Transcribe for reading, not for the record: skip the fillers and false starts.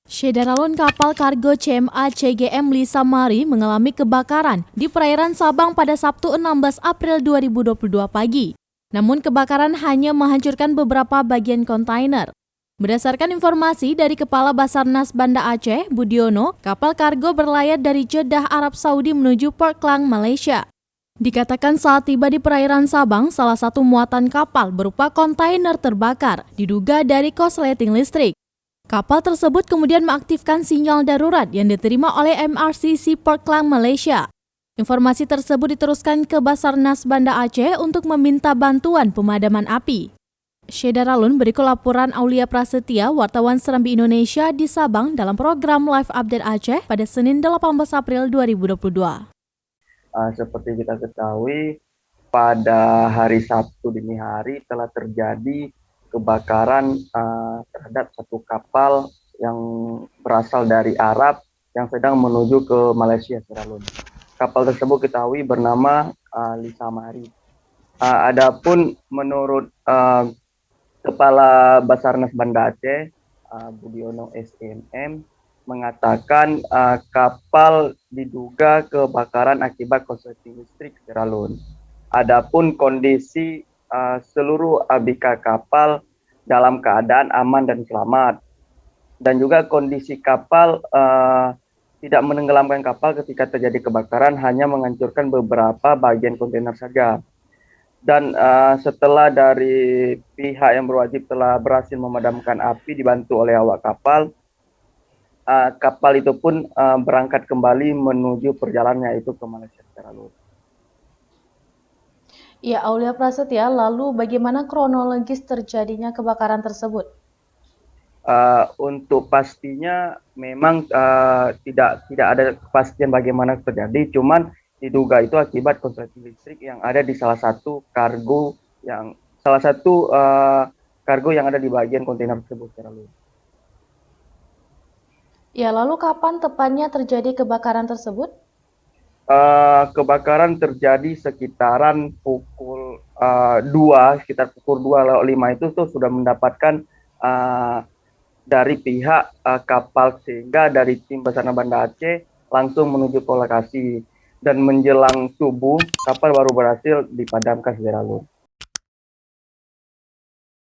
Sederalun kapal kargo CMA CGM Lisa Mari mengalami kebakaran di perairan Sabang pada Sabtu 16 April 2022 pagi. Namun kebakaran hanya menghancurkan beberapa bagian kontainer. Berdasarkan informasi dari Kepala Basarnas Banda Aceh, Budiono, kapal kargo berlayar dari Jeddah, Arab Saudi menuju Port Klang, Malaysia. Dikatakan saat tiba di perairan Sabang, salah satu muatan kapal berupa kontainer terbakar, diduga dari korsleting listrik. Kapal tersebut kemudian mengaktifkan sinyal darurat yang diterima oleh MRCC Port Klang, Malaysia. Informasi tersebut diteruskan ke Basarnas Banda Aceh untuk meminta bantuan pemadaman api. Syedaralun berikut laporan Aulia Prasetya, wartawan Serambi Indonesia di Sabang dalam program Live Update Aceh pada Senin 18 April 2022. Seperti kita ketahui, pada hari Sabtu dini hari telah terjadi kebakaran terhadap satu kapal yang berasal dari Arab yang sedang menuju ke Malaysia. Kapal tersebut ketahui bernama Lisa Mari. Adapun menurut Kepala Basarnas Banda Aceh, Budiono SMM, mengatakan kapal diduga kebakaran akibat korsleting listrik. Adapun kondisi seluruh ABK kapal dalam keadaan aman dan selamat, dan juga kondisi kapal tidak menenggelamkan kapal ketika terjadi kebakaran, hanya menghancurkan beberapa bagian kontainer saja. Dan setelah dari pihak yang berwajib telah berhasil memadamkan api dibantu oleh awak kapal, kapal itu pun berangkat kembali menuju perjalanannya itu ke Malaysia secara lurus. Ya, Aulia Prasetya, lalu bagaimana kronologis terjadinya kebakaran tersebut? Untuk pastinya memang tidak ada kepastian bagaimana terjadi, cuman diduga itu akibat korsleting listrik yang ada di salah satu kargo yang ada di bagian kontainer tersebut. Ya, lalu kapan tepatnya terjadi kebakaran tersebut? Kebakaran terjadi sekitaran pukul 2, sekitar pukul 2:05 itu tuh sudah mendapatkan dari pihak kapal, sehingga dari tim Basarnas Banda Aceh langsung menuju ke lokasi, dan menjelang subuh kapal baru berhasil dipadamkan secara luas.